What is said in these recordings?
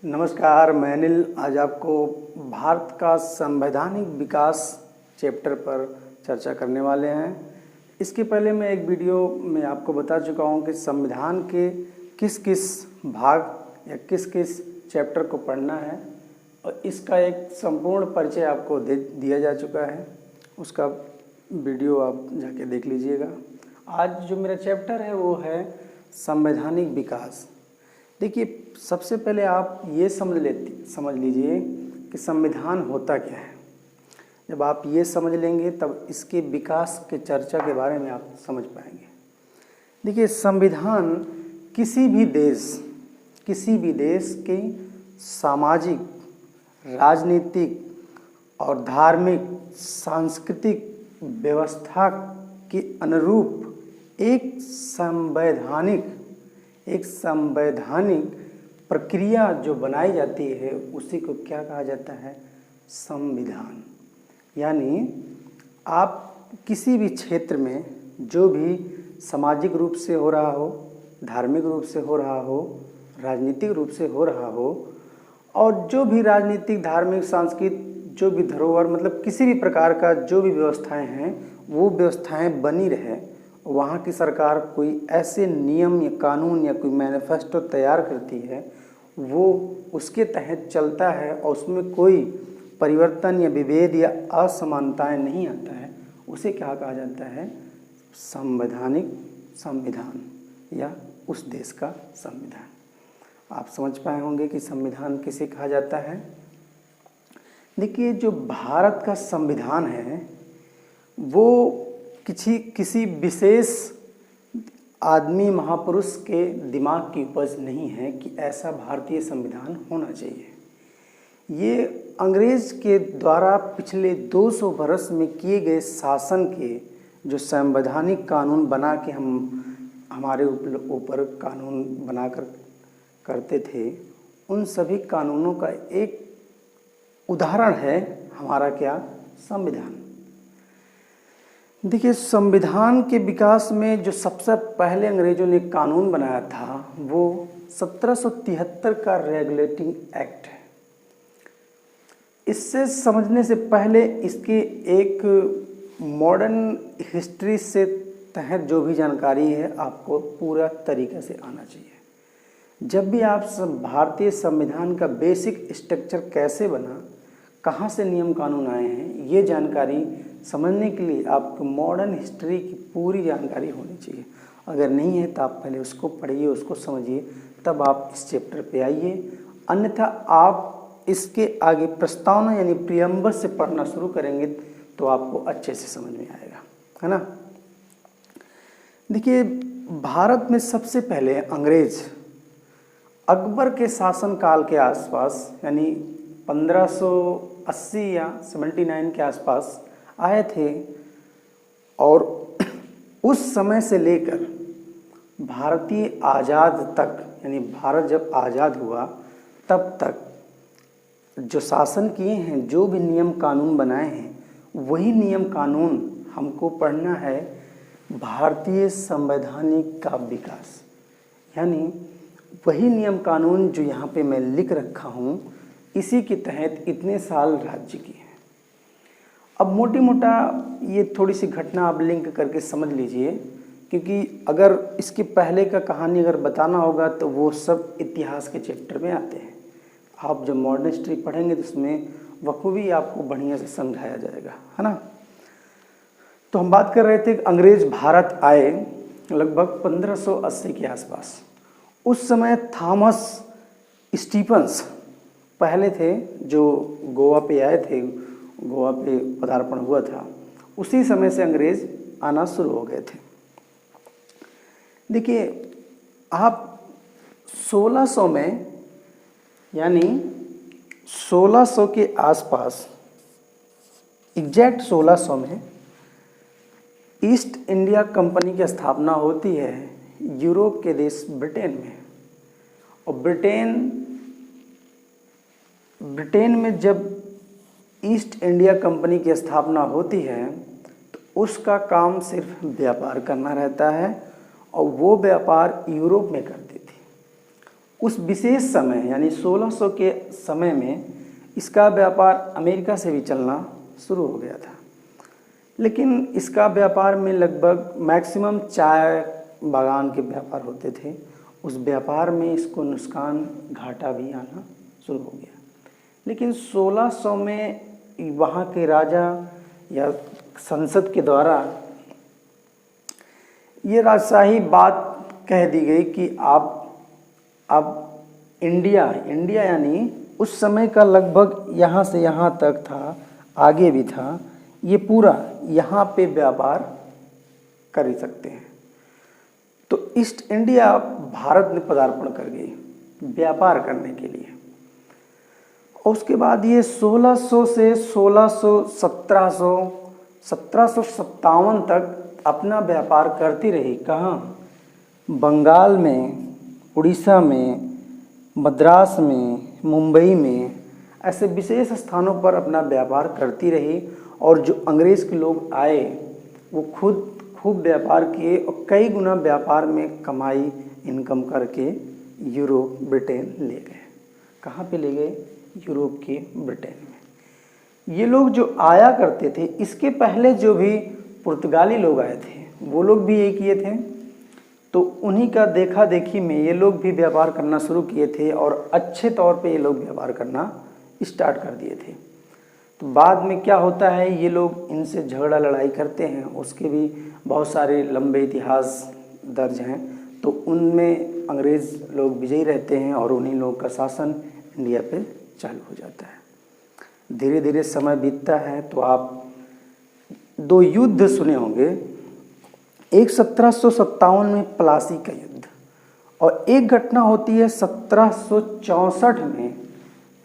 नमस्कार, मैं अनिल। आज आपको भारत का संवैधानिक विकास चैप्टर पर चर्चा करने वाले हैं। इसके पहले मैं एक वीडियो में आपको बता चुका हूं कि संविधान के किस किस भाग या किस किस चैप्टर को पढ़ना है और इसका एक संपूर्ण परिचय आपको दिया जा चुका है। उसका वीडियो आप जाके देख लीजिएगा। आज जो मेरा चैप्टर है वो है संवैधानिक विकास। देखिए, सबसे पहले आप ये समझ लीजिए कि संविधान होता क्या है। जब आप ये समझ लेंगे तब इसके विकास के चर्चा के बारे में आप समझ पाएंगे। देखिए, संविधान किसी भी देश के सामाजिक, राजनीतिक और धार्मिक सांस्कृतिक व्यवस्था के अनुरूप एक संवैधानिक प्रक्रिया जो बनाई जाती है उसी को क्या कहा जाता है? संविधान। यानी आप किसी भी क्षेत्र में जो भी सामाजिक रूप से हो रहा हो, धार्मिक रूप से हो रहा हो, राजनीतिक रूप से हो रहा हो और जो भी राजनीतिक, धार्मिक, सांस्कृतिक जो भी धरोहर, मतलब किसी भी प्रकार का जो भी व्यवस्थाएं हैं वो व्यवस्थाएं बनी रहे। वहाँ की सरकार कोई ऐसे नियम या कानून या कोई मैनिफेस्टो तैयार करती है, वो उसके तहत चलता है और उसमें कोई परिवर्तन या विभेद या असमानताएं नहीं आता है। उसे क्या कहा जाता है? संविधान या उस देश का संविधान। आप समझ पाए होंगे कि संविधान किसे कहा जाता है। देखिए, जो भारत का संविधान है वो किसी विशेष आदमी, महापुरुष के दिमाग की उपज नहीं है कि ऐसा भारतीय संविधान होना चाहिए। ये अंग्रेज के द्वारा पिछले 200 वर्ष में किए गए शासन के जो संवैधानिक कानून बना के हमारे ऊपर कानून बनाकर करते थे, उन सभी कानूनों का एक उदाहरण है हमारा क्या? संविधान। देखिए, संविधान के विकास में जो सबसे पहले अंग्रेजों ने कानून बनाया था वो 1773 का रेगुलेटिंग एक्ट है। इससे समझने से पहले इसके एक मॉडर्न हिस्ट्री से तहत जो भी जानकारी है आपको पूरा तरीके से आना चाहिए। जब भी आप भारतीय संविधान का बेसिक स्ट्रक्चर कैसे बना, कहाँ से नियम कानून आए हैं, ये जानकारी समझने के लिए आपको मॉडर्न हिस्ट्री की पूरी जानकारी होनी चाहिए। अगर नहीं है तो आप पहले उसको पढ़िए, उसको समझिए, तब आप इस चैप्टर पे आइए। अन्यथा आप इसके आगे प्रस्तावना यानी प्रियम्बल से पढ़ना शुरू करेंगे तो आपको अच्छे से समझ में आएगा, है ना। देखिए, भारत में सबसे पहले अंग्रेज अकबर के शासनकाल के आसपास यानी 1580 या 79 के आसपास आए थे और उस समय से लेकर भारतीय आज़ाद तक, यानी भारत जब आज़ाद हुआ तब तक जो शासन किए हैं, जो भी नियम कानून बनाए हैं, वही नियम कानून हमको पढ़ना है। भारतीय संवैधानिक का विकास, यानी वही नियम कानून जो यहाँ पे मैं लिख रखा हूँ, इसी के तहत इतने साल राज्य किए हैं। अब मोटी मोटा ये थोड़ी सी घटना आप लिंक करके समझ लीजिए, क्योंकि अगर इसके पहले का कहानी अगर बताना होगा तो वो सब इतिहास के चैप्टर में आते हैं। आप जब मॉडर्न हिस्ट्री पढ़ेंगे तो उसमें बखूबी आपको बढ़िया से समझाया जाएगा, है ना। तो हम बात कर रहे थे कि अंग्रेज भारत आए लगभग 1580 के आसपास। उस समय थॉमस स्टीफंस पहले थे जो गोवा पे आए थे, गोवा पे पदार्पण हुआ था। उसी समय से अंग्रेज आना शुरू हो गए थे। देखिए, आप 1600 में यानी 1600 के आसपास, एग्जैक्ट 1600 में ईस्ट इंडिया कंपनी की स्थापना होती है यूरोप के देश ब्रिटेन में। और ब्रिटेन में जब ईस्ट इंडिया कंपनी की स्थापना होती है तो उसका काम सिर्फ व्यापार करना रहता है और वो व्यापार यूरोप में करती थी। उस विशेष समय यानी 1600 के समय में इसका व्यापार अमेरिका से भी चलना शुरू हो गया था। लेकिन इसका व्यापार में लगभग मैक्सिमम चाय बागान के व्यापार होते थे। उस व्यापार में इसको नुकसान घाटा भी आना शुरू हो गया। लेकिन 1600 में वहाँ के राजा या संसद के द्वारा ये राजशाही बात कह दी गई कि आप अब इंडिया यानी उस समय का लगभग यहाँ से यहाँ तक था, आगे भी था, ये पूरा यहाँ पे व्यापार कर ही सकते हैं। तो ईस्ट इंडिया भारत में पदार्पण कर गई व्यापार करने के लिए। और उसके बाद ये 1600 से 1757 तक अपना व्यापार करती रही। कहाँ? बंगाल में, उड़ीसा में, मद्रास में, मुंबई में, ऐसे विशेष स्थानों पर अपना व्यापार करती रही। और जो अंग्रेज़ के लोग आए वो खूब व्यापार किए और कई गुना व्यापार में कमाई इनकम करके यूरोप ब्रिटेन ले गए। कहाँ पे ले गए? यूरोप के ब्रिटेन में। ये लोग जो आया करते थे, इसके पहले जो भी पुर्तगाली लोग आए थे वो लोग भी यही किए थे। तो उन्हीं का देखा देखी में ये लोग भी व्यापार करना शुरू किए थे और अच्छे तौर पे ये लोग व्यापार करना स्टार्ट कर दिए थे। तो बाद में क्या होता है, ये लोग इनसे झगड़ा लड़ाई करते हैं, उसके भी बहुत सारे लंबे इतिहास दर्ज हैं। तो उनमें अंग्रेज़ लोग विजयी रहते हैं और उन्हीं लोगों का शासन इंडिया पे चालू हो जाता है। धीरे धीरे समय बीतता है तो आप 2 युद्ध सुने होंगे। एक 1757 में प्लासी का युद्ध और एक घटना होती है 1764 में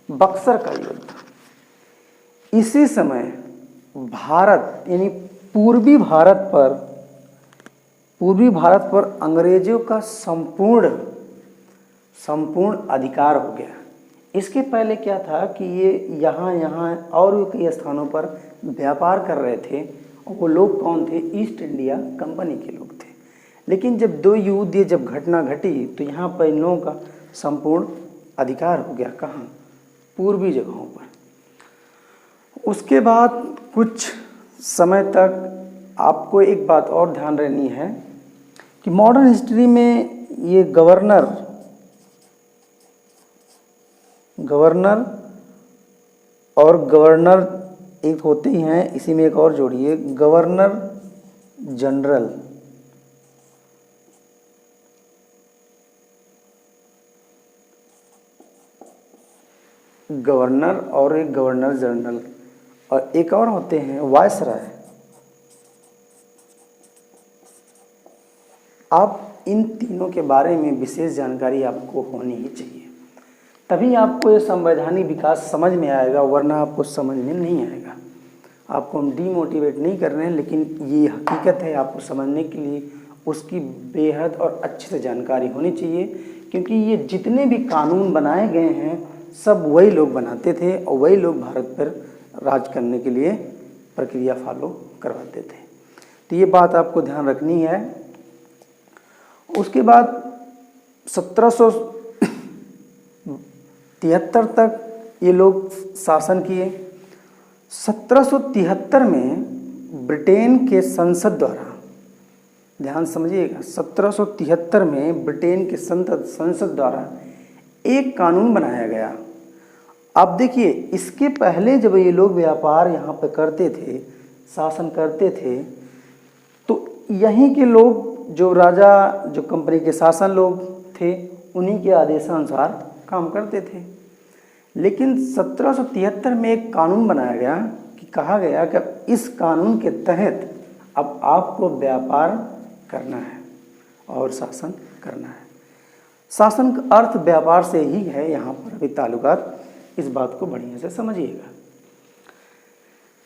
बक्सर का युद्ध। इसी समय भारत यानी पूर्वी भारत पर अंग्रेजों का संपूर्ण अधिकार हो गया। इसके पहले क्या था कि ये यहाँ और भी कई स्थानों पर व्यापार कर रहे थे और वो लोग कौन थे? ईस्ट इंडिया कंपनी के लोग थे। लेकिन जब 2 युद्ध जब घटना घटी तो यहाँ पर इन लोगों का संपूर्ण अधिकार हो गया। कहाँ? पूर्वी जगहों पर। उसके बाद कुछ समय तक आपको एक बात और ध्यान रखनी है कि मॉडर्न हिस्ट्री में ये गवर्नर और गवर्नर एक होते ही हैं, इसी में एक और जोड़िए, गवर्नर जनरल। गवर्नर और एक गवर्नर जनरल और एक और होते हैं वायसराय। आप इन तीनों के बारे में विशेष जानकारी आपको होनी ही चाहिए, तभी आपको ये संवैधानिक विकास समझ में आएगा, वरना आपको समझ में नहीं आएगा। आपको हम डीमोटिवेट नहीं कर रहे हैं, लेकिन ये हकीकत है, आपको समझने के लिए उसकी बेहद और अच्छे से जानकारी होनी चाहिए। क्योंकि ये जितने भी कानून बनाए गए हैं सब वही लोग बनाते थे और वही लोग भारत पर राज करने के लिए प्रक्रिया फॉलो करवाते थे। तो ये बात आपको ध्यान रखनी है। उसके बाद 1773 तक ये लोग शासन किए। 1773 में ब्रिटेन के संसद द्वारा, ध्यान समझिएगा, 1773 में ब्रिटेन के संसद द्वारा एक कानून बनाया गया। अब देखिए, इसके पहले जब ये लोग व्यापार यहाँ पे करते थे, शासन करते थे, तो यहीं के लोग, जो राजा, जो कंपनी के शासन लोग थे, उन्हीं के आदेशानुसार काम करते थे। लेकिन 1773 में एक कानून बनाया गया कि कहा गया कि इस कानून के तहत अब आपको व्यापार करना है और शासन करना है। शासन का अर्थ व्यापार से ही है यहाँ पर भी ताल्लुकात, इस बात को बढ़िया से समझिएगा।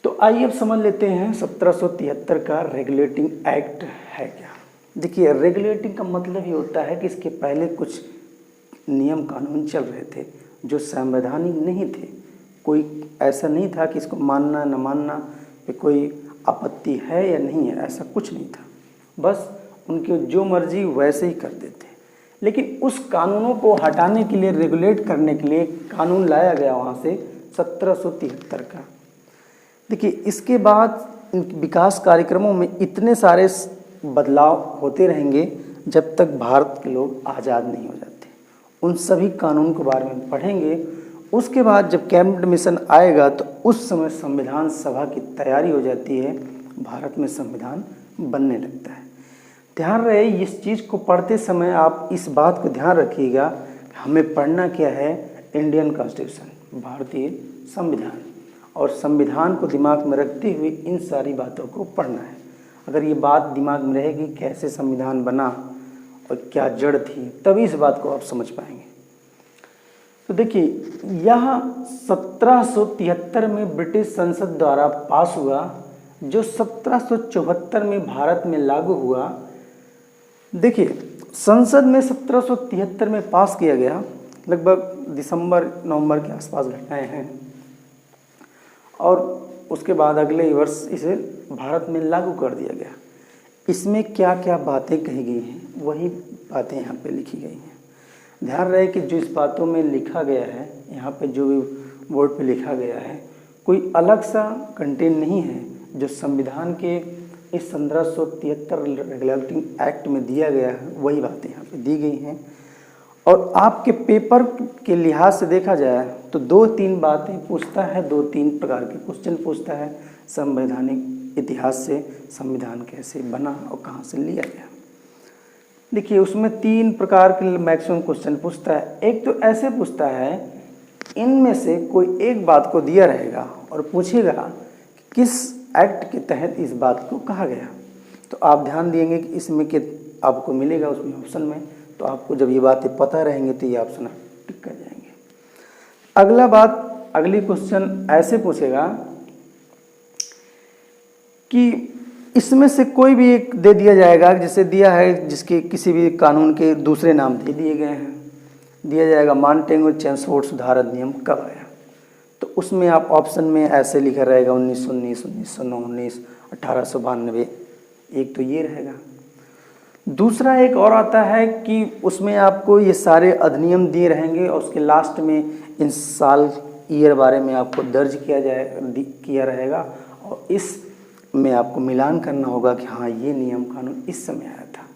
तो आइए अब समझ लेते हैं 1773 का रेगुलेटिंग एक्ट है क्या। देखिए, रेगुलेटिंग का मतलब ये होता है कि इसके पहले कुछ नियम कानून चल रहे थे जो संवैधानिक नहीं थे। कोई ऐसा नहीं था कि इसको मानना न मानना पे कोई आपत्ति है या नहीं है, ऐसा कुछ नहीं था। बस उनकी जो मर्जी वैसे ही कर देते। लेकिन उस कानूनों को हटाने के लिए, रेगुलेट करने के लिए कानून लाया गया वहाँ से 1773 का। देखिए, इसके बाद इन विकास कार्यक्रमों में इतने सारे बदलाव होते रहेंगे जब तक भारत के लोग आज़ाद नहीं हो जाते। उन सभी कानून के बारे में पढ़ेंगे। उसके बाद जब कैबिनेट मिशन आएगा तो उस समय संविधान सभा की तैयारी हो जाती है, भारत में संविधान बनने लगता है। ध्यान रहे, इस चीज़ को पढ़ते समय आप इस बात को ध्यान रखिएगा, हमें पढ़ना क्या है, इंडियन कॉन्स्टिट्यूशन, भारतीय संविधान, और संविधान को दिमाग में रखते हुए इन सारी बातों को पढ़ना है। अगर ये बात दिमाग में रहेगी कैसे संविधान बना और क्या जड़ थी, तभी इस बात को आप समझ पाएंगे। तो देखिए, यह 1773 में ब्रिटिश संसद द्वारा पास हुआ, जो 1774 में भारत में लागू हुआ। देखिए, संसद में 1773 में पास किया गया, लगभग दिसंबर-नवंबर के आसपास घटनाएं हैं, और उसके बाद अगले ही वर्ष इसे भारत में लागू कर दिया गया। इसमें क्या क्या बातें कही गई हैं, वही बातें यहाँ पे लिखी गई हैं। ध्यान रहे कि जो इस बातों में लिखा गया है, यहाँ पे जो भी बोर्ड पे लिखा गया है, कोई अलग सा कंटेंट नहीं है। जो संविधान के इस 1573 रेगुलेटिंग एक्ट में दिया गया है, वही बातें यहाँ पे दी गई हैं। और आपके पेपर के लिहाज से देखा जाए तो 2-3 बातें पूछता है, 2-3 प्रकार के क्वेश्चन पूछता है संवैधानिक इतिहास से, संविधान कैसे बना और कहाँ से लिया गया। देखिए, उसमें 3 प्रकार के मैक्सिमम क्वेश्चन पूछता है। एक तो ऐसे पूछता है, इनमें से कोई एक बात को दिया रहेगा और पूछेगा कि किस एक्ट के तहत इस बात को कहा गया। तो आप ध्यान देंगे कि इसमें के आपको मिलेगा उसमें ऑप्शन में, तो आपको जब ये बातें पता रहेंगे तो ये ऑप्शन आप टिक कर जाएंगे। अगली क्वेश्चन ऐसे पूछेगा कि इसमें से कोई भी एक दे दिया जाएगा, जैसे दिया है जिसके किसी भी कानून के दूसरे नाम दे दिए गए हैं, दिया जाएगा मॉन्टेगो चेम्सफोर्ड सुधार अधिनियम कब आया। तो उसमें आप ऑप्शन में ऐसे लिखा रहेगा 1919, 1909, 19, 1892, एक तो ये रहेगा। दूसरा एक और आता है कि उसमें आपको ये सारे अधिनियम दिए रहेंगे और उसके लास्ट में इन साल ईयर बारे में आपको दर्ज किया रहेगा, और इस में आपको मिलान करना होगा कि हाँ, ये नियम कानून इस समय आया था।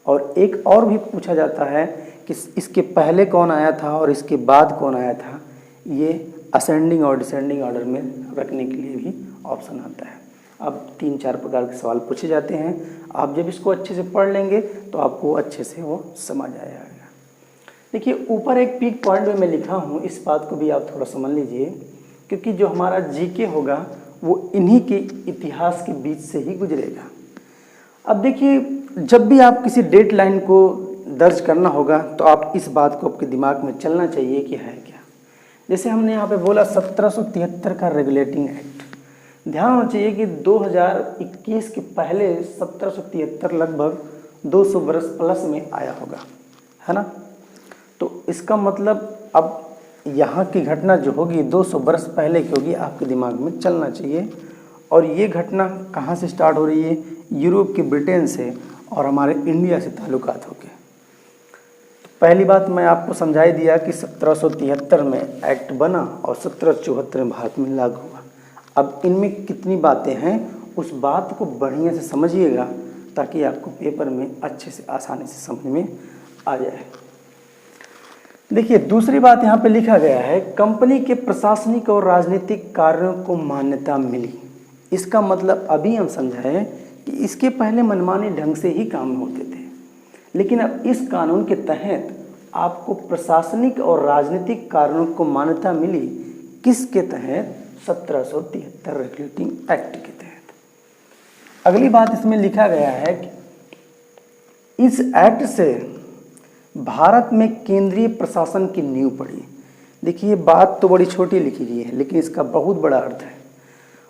और एक और भी पूछा जाता है कि इसके पहले कौन आया था और इसके बाद कौन आया था। ये असेंडिंग और डिसेंडिंग ऑर्डर में रखने के लिए भी ऑप्शन आता है। अब 3-4 प्रकार के सवाल पूछे जाते हैं। आप जब इसको अच्छे से पढ़ लेंगे तो आपको अच्छे से वो समझ आ जाएगा। देखिए, ऊपर एक पीक पॉइंट में मैं लिखा हूँ, इस बात को भी आप थोड़ा समझ लीजिए, क्योंकि जो हमारा जीके होगा वो इन्हीं के इतिहास के बीच से ही गुजरेगा। अब देखिए, जब भी आप किसी डेट लाइन को दर्ज करना होगा तो आप इस बात को आपके दिमाग में चलना चाहिए कि है क्या। जैसे हमने यहाँ पे बोला 1773 का रेगुलेटिंग एक्ट, ध्यान होना चाहिए कि 2021 के पहले 1773 लगभग 200 बरस प्लस में आया होगा, है ना। तो इसका मतलब अब यहाँ की घटना जो होगी 200 बरस पहले की होगी, आपके दिमाग में चलना चाहिए। और ये घटना कहाँ से स्टार्ट हो रही है, यूरोप के ब्रिटेन से और हमारे इंडिया से ताल्लुकात होके। पहली बात मैं आपको समझाई दिया कि 1773 में एक्ट बना और 1774 में भारत में लागू हुआ। अब इनमें कितनी बातें हैं, उस बात को बढ़िया से समझिएगा ताकि आपको पेपर में अच्छे से आसानी से समझ में आ जाए। देखिए, दूसरी बात यहाँ पे लिखा गया है, कंपनी के प्रशासनिक और राजनीतिक कार्यों को मान्यता मिली। इसका मतलब अभी हम समझाएं कि इसके पहले मनमाने ढंग से ही काम होते थे, लेकिन अब इस कानून के तहत आपको प्रशासनिक और राजनीतिक कार्यों को मान्यता मिली। किसके तहत? 1773 रेगुलेटिंग एक्ट के तहत। अगली बात इसमें लिखा गया है कि इस एक्ट से भारत में केंद्रीय प्रशासन की नींव पड़ी। देखिए, बात तो बड़ी छोटी लिखी गई है, लेकिन इसका बहुत बड़ा अर्थ है।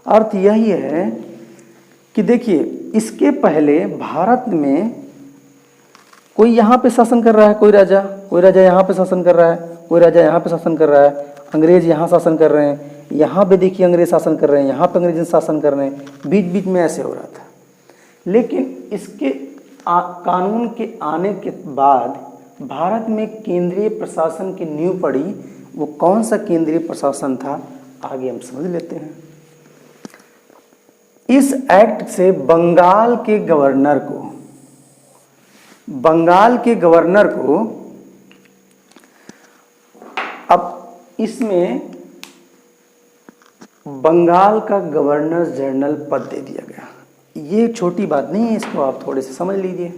अर्थ यही है कि देखिए, इसके पहले भारत में कोई यहाँ पे शासन कर रहा है, कोई राजा यहाँ पे शासन कर रहा है, कोई राजा यहाँ पे शासन कर रहा है, अंग्रेज यहाँ शासन कर रहे हैं, यहाँ पे देखिए अंग्रेज शासन कर रहे हैं, यहाँ पे अंग्रेज शासन कर रहे हैं, बीच बीच में ऐसे हो रहा था। लेकिन इसके कानून के आने के बाद भारत में केंद्रीय प्रशासन की नींव पड़ी, वो कौन सा केंद्रीय प्रशासन था, आगे हम समझ लेते हैं। इस एक्ट से बंगाल के गवर्नर को अब इसमें बंगाल का गवर्नर जनरल पद दे दिया गया। ये छोटी बात नहीं है, इसको आप थोड़े से समझ लीजिए।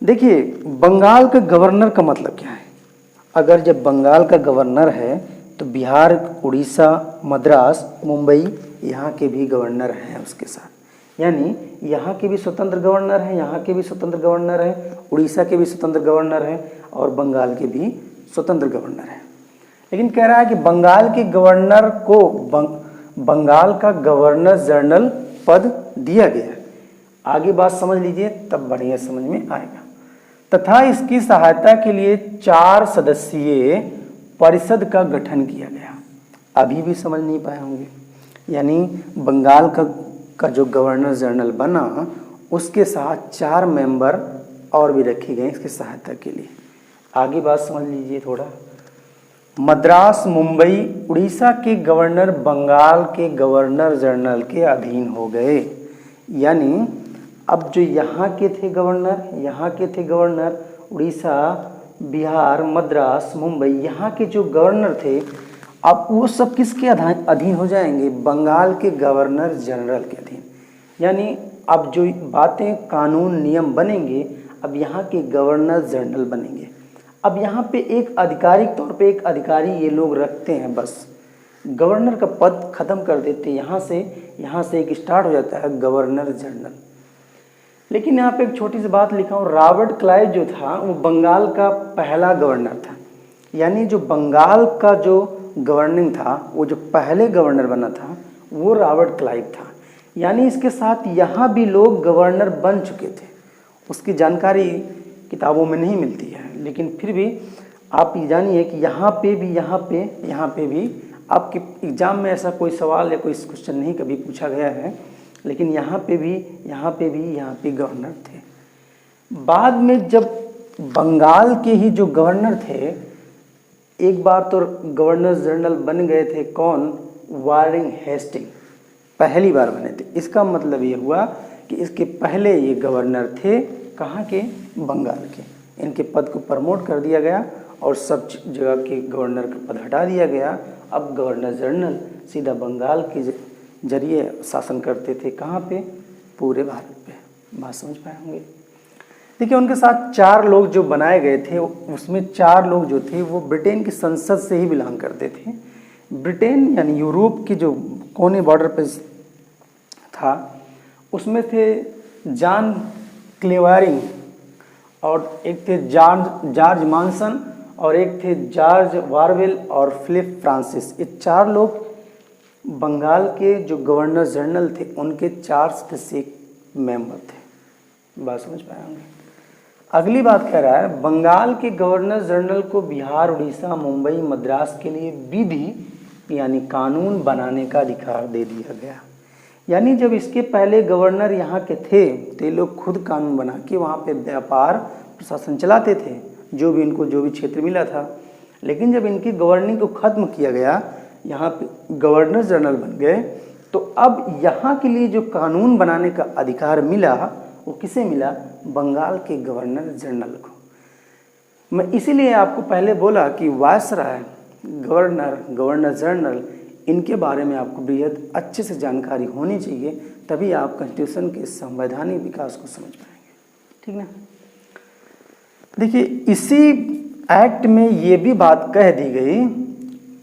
देखिए, बंगाल का गवर्नर का मतलब क्या है। अगर जब बंगाल का गवर्नर है तो बिहार, उड़ीसा, मद्रास, मुंबई, यहाँ के भी गवर्नर हैं उसके साथ। यानी यहाँ के भी स्वतंत्र गवर्नर हैं, यहाँ के भी स्वतंत्र गवर्नर हैं, उड़ीसा के भी स्वतंत्र गवर्नर हैं और बंगाल के भी स्वतंत्र गवर्नर हैं। लेकिन कह रहा है कि बंगाल के गवर्नर को बंगाल का गवर्नर जनरल पद दिया गया। आगे बात समझ लीजिए, तब बढ़िया समझ में आएगा। तथा इसकी सहायता के लिए 4 सदस्यीय परिषद का गठन किया गया। अभी भी समझ नहीं पाए होंगे। यानी बंगाल का जो गवर्नर जनरल बना, उसके साथ 4 मेंबर और भी रखे गए इसकी सहायता के लिए। आगे बात समझ लीजिए थोड़ा। मद्रास, मुंबई, उड़ीसा के गवर्नर बंगाल के गवर्नर जनरल के अधीन हो गए। यानी अब जो यहाँ के थे गवर्नर उड़ीसा, बिहार, मद्रास, मुंबई, यहाँ के जो गवर्नर थे, अब वो सब किसके अधीन हो जाएंगे, बंगाल के गवर्नर जनरल के अधीन। यानी अब जो बातें, कानून, नियम बनेंगे, अब यहाँ के गवर्नर जनरल बनेंगे। अब यहाँ पे एक आधिकारिक तौर पे एक अधिकारी ये लोग रखते हैं, बस गवर्नर का पद खत्म कर देते हैं। यहाँ से एक स्टार्ट हो जाता है गवर्नर जनरल। लेकिन यहाँ पे एक छोटी सी बात लिखा हूँ, रॉबर्ट क्लाइव जो था वो बंगाल का पहला गवर्नर था। यानी जो बंगाल का जो गवर्निंग था, वो जो पहले गवर्नर बना था वो रॉबर्ट क्लाइव था। यानी इसके साथ यहाँ भी लोग गवर्नर बन चुके थे। उसकी जानकारी किताबों में नहीं मिलती है, लेकिन फिर भी आप ये जानिए कि यहाँ पे भी आपके एग्जाम में ऐसा कोई सवाल या कोई क्वेश्चन नहीं कभी पूछा गया है, लेकिन यहाँ पे गवर्नर थे। बाद में जब बंगाल के ही जो गवर्नर थे, एक बार तो गवर्नर जनरल बन गए थे कौन, वारिंग हेस्टिंग, पहली बार बने थे। इसका मतलब ये हुआ कि इसके पहले ये गवर्नर थे कहाँ के, बंगाल के। इनके पद को प्रमोट कर दिया गया और सब जगह के गवर्नर का पद हटा दिया गया। अब गवर्नर जनरल सीधा बंगाल के जरिए शासन करते थे, कहाँ पे, पूरे भारत पे। बात समझ पाए होंगे। देखिए, उनके साथ 4 लोग जो बनाए गए थे, उसमें 4 लोग जो थे वो ब्रिटेन की संसद से ही बिलोंग करते थे। ब्रिटेन यानी यूरोप की जो कोने बॉर्डर पे था, उसमें थे जॉन क्लेवेरिंग और एक थे जॉर्ज मॉनसन और एक थे जॉर्ज वारवेल और फिलिप फ्रांसिस। ये 4 लोग बंगाल के जो गवर्नर जनरल थे उनके 4 सदस्यीय मेंबर थे। बात समझ पाए होंगे। अगली बात कह रहा है, बंगाल के गवर्नर जनरल को बिहार, उड़ीसा, मुंबई, मद्रास के लिए विधि यानी कानून बनाने का अधिकार दे दिया गया। यानी जब इसके पहले गवर्नर यहाँ के थे तो ये लोग खुद कानून बना के वहाँ पे व्यापार प्रशासन चलाते थे, जो भी क्षेत्र मिला था। लेकिन जब इनकी गवर्निंग को ख़त्म किया गया, यहाँ पे गवर्नर जनरल बन गए, तो अब यहाँ के लिए जो कानून बनाने का अधिकार मिला वो किसे मिला, बंगाल के गवर्नर जनरल को। मैं इसीलिए आपको पहले बोला कि वायसराय, गवर्नर जनरल, इनके बारे में आपको बेहद अच्छे से जानकारी होनी चाहिए, तभी आप कॉन्स्टिट्यूशन के संवैधानिक विकास को समझ पाएंगे। ठीक ना। देखिए, इसी एक्ट में ये भी बात कह दी गई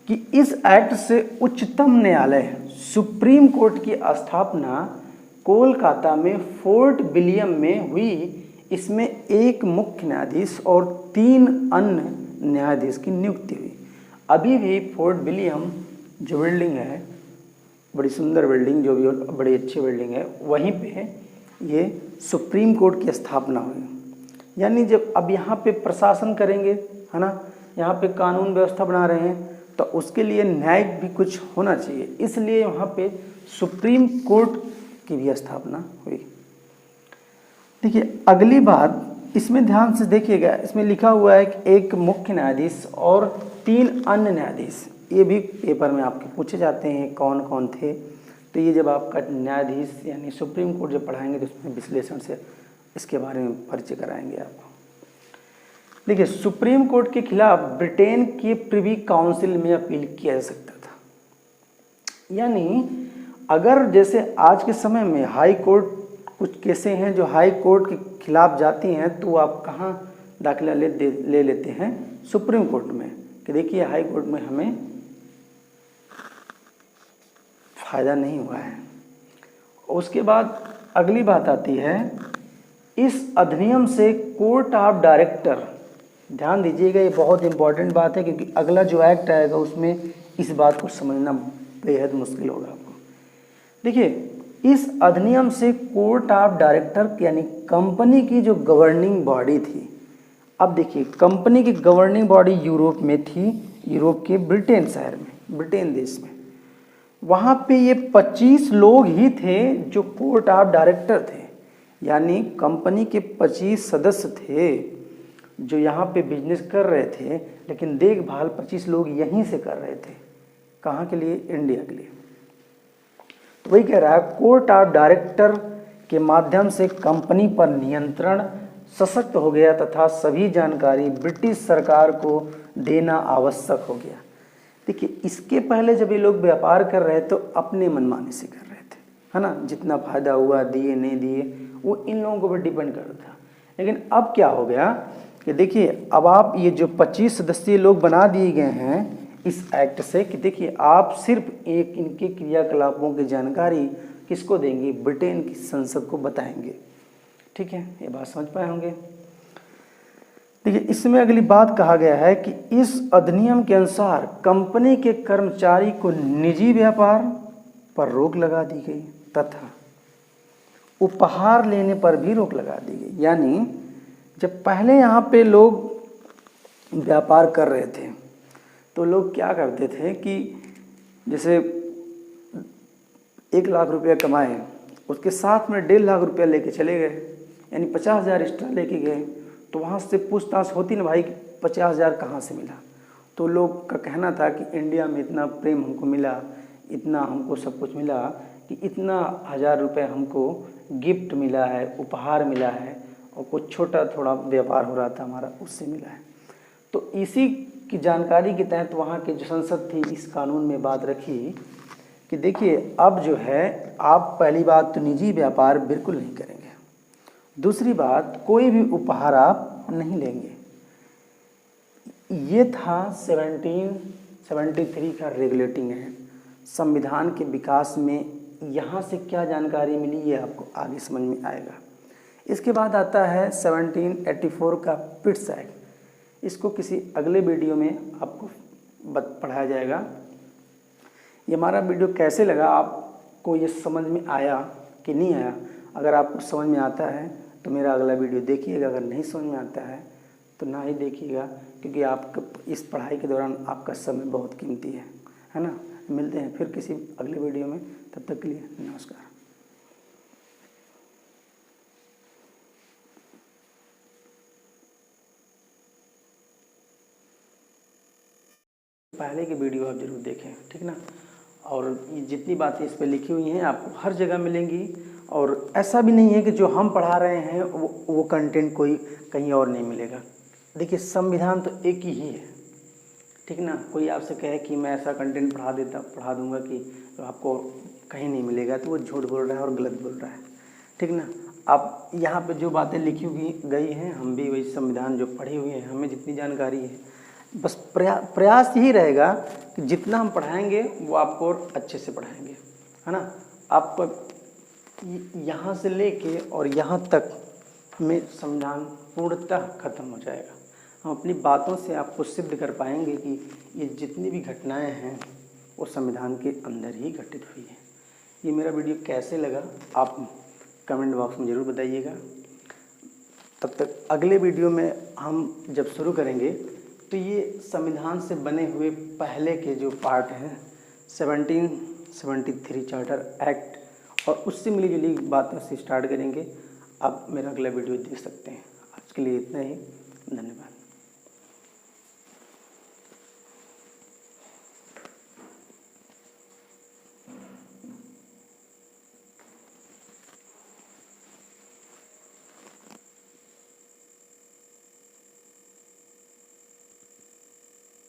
कि इस एक्ट से उच्चतम न्यायालय सुप्रीम कोर्ट की स्थापना कोलकाता में फोर्ट विलियम में हुई। इसमें एक मुख्य न्यायाधीश और 3 अन्य न्यायाधीश की नियुक्ति हुई। अभी भी फोर्ट विलियम जो बिल्डिंग है, बड़ी सुंदर बिल्डिंग, जो भी बड़ी अच्छी बिल्डिंग है, वहीं पे ये सुप्रीम कोर्ट की स्थापना हुई। यानी जब अब यहाँ पे प्रशासन करेंगे, है ना, यहाँ पे कानून व्यवस्था बना रहे हैं, तो उसके लिए न्यायिक भी कुछ होना चाहिए, इसलिए वहाँ पे सुप्रीम कोर्ट की भी स्थापना हुई। देखिए, अगली बात इसमें ध्यान से देखिएगा, इसमें लिखा हुआ है कि एक मुख्य न्यायाधीश और 3 अन्य न्यायाधीश। ये भी पेपर में आपके पूछे जाते हैं कौन कौन थे। तो ये जब आपका न्यायाधीश यानी सुप्रीम कोर्ट जब पढ़ाएंगे तो उसमें विश्लेषण से इसके बारे में परिचय कराएंगे आपको। देखिए, सुप्रीम कोर्ट के खिलाफ ब्रिटेन के प्रिवी काउंसिल में अपील किया जा सकता था। यानी अगर जैसे आज के समय में हाई कोर्ट, कुछ केसें हैं जो हाई कोर्ट के खिलाफ जाती हैं, तो आप कहाँ दाखिला ले लेते हैं? सुप्रीम कोर्ट में, कि देखिए हाई कोर्ट में हमें फ़ायदा नहीं हुआ है। उसके बाद अगली बात आती है, इस अधिनियम से कोर्ट ऑफ डायरेक्टर, ध्यान दीजिएगा ये बहुत इंपॉर्टेंट बात है, क्योंकि अगला जो एक्ट आएगा उसमें इस बात को समझना बेहद मुश्किल होगा आपको। देखिए, इस अधिनियम से कोर्ट ऑफ डायरेक्टर यानी कंपनी की जो गवर्निंग बॉडी थी, अब देखिए कंपनी की गवर्निंग बॉडी यूरोप में थी, यूरोप के ब्रिटेन शहर में, ब्रिटेन देश में। वहाँ पे ये 25 लोग ही थे जो कोर्ट ऑफ डायरेक्टर थे, यानी कंपनी के 25 सदस्य थे जो यहाँ पे बिजनेस कर रहे थे, लेकिन देखभाल 25 लोग यहीं से कर रहे थे। कहाँ के लिए? इंडिया के लिए। तो वही कह रहा है, कोर्ट ऑफ डायरेक्टर के माध्यम से कंपनी पर नियंत्रण सशक्त हो गया तथा सभी जानकारी ब्रिटिश सरकार को देना आवश्यक हो गया। देखिए, इसके पहले जब ये लोग व्यापार कर रहे तो अपने मनमाने से कर रहे थे, है ना, जितना फायदा हुआ दिए नहीं दिए वो इन लोगों को भी डिपेंड करता था। लेकिन अब क्या हो गया कि देखिए, अब आप ये जो 25 सदस्यीय लोग बना दिए गए हैं इस एक्ट से, कि देखिए आप सिर्फ एक इनके क्रियाकलापों की जानकारी किसको देंगे? ब्रिटेन की संसद को बताएंगे। ठीक है, ये बात समझ पाए होंगे। देखिए, इसमें अगली बात कहा गया है कि इस अधिनियम के अनुसार कंपनी के कर्मचारी को निजी व्यापार पर रोक लगा दी गई तथा उपहार लेने पर भी रोक लगा दी गई। यानी जब पहले यहाँ पे लोग व्यापार कर रहे थे तो लोग क्या करते थे कि जैसे 1 लाख रुपया कमाए, उसके साथ में 1.5 लाख रुपया लेके चले गए, यानी 50,000 एक्स्ट्रा लेके गए। तो वहाँ से पूछताछ होती ना, भाई 50,000 कहाँ से मिला? तो लोग का कहना था कि इंडिया में इतना प्रेम हमको मिला, इतना हमको सब कुछ मिला कि इतना 1,000 रुपये हमको गिफ्ट मिला है, उपहार मिला है, और कुछ छोटा थोड़ा व्यापार हो रहा था हमारा, उससे मिला है। तो इसी की जानकारी के तहत वहाँ के जो संसद थी इस कानून में बात रखी कि देखिए अब जो है आप पहली बात तो निजी व्यापार बिल्कुल नहीं करेंगे, दूसरी बात कोई भी उपहार आप नहीं लेंगे। ये था 1773 का रेगुलेटिंग एक्ट। संविधान के विकास में यहाँ से क्या जानकारी मिली ये आपको आगे समझ में आएगा। इसके बाद आता है 1784 का पिट्स एक्ट। इसको किसी अगले वीडियो में आपको पढ़ाया जाएगा। ये हमारा वीडियो कैसे लगा, आपको ये समझ में आया कि नहीं आया? अगर आपको समझ में आता है तो मेरा अगला वीडियो देखिएगा, अगर नहीं समझ में आता है तो ना ही देखिएगा, क्योंकि आपका इस पढ़ाई के दौरान आपका समय बहुत कीमती है ना। मिलते हैं फिर किसी अगले वीडियो में, तब तक के लिए नमस्कार। पहले की वीडियो आप जरूर देखें, ठीक ना। और ये जितनी बातें इस पर लिखी हुई हैं आपको हर जगह मिलेंगी, और ऐसा भी नहीं है कि जो हम पढ़ा रहे हैं वो कंटेंट कोई कहीं और नहीं मिलेगा। देखिए संविधान तो एक ही है, ठीक ना। कोई आपसे कहे कि मैं ऐसा कंटेंट पढ़ा दूंगा कि तो आपको कहीं नहीं मिलेगा, तो वो झूठ बोल रहा है और गलत बोल रहा है, ठीक ना। आप यहाँ पे जो बातें लिखी हुई गई हैं, हम भी वही संविधान जो पढ़ी हुई है, हमें जितनी जानकारी है, बस प्रयास यही रहेगा कि जितना हम पढ़ाएंगे वो आपको और अच्छे से पढ़ाएंगे, है ना। आप यहाँ से लेके और यहाँ तक में संविधान पूर्णतः खत्म हो जाएगा। हम अपनी बातों से आपको सिद्ध कर पाएंगे कि ये जितनी भी घटनाएं हैं वो संविधान के अंदर ही घटित हुई है। ये मेरा वीडियो कैसे लगा आप कमेंट बॉक्स में ज़रूर बताइएगा। तब तक अगले वीडियो में हम जब शुरू करेंगे तो ये संविधान से बने हुए पहले के जो पार्ट हैं 1773 चार्टर एक्ट और उससे मिली जुली बातों से स्टार्ट करेंगे। आप मेरा अगला वीडियो देख सकते हैं। आज के लिए इतना ही। धन्यवाद।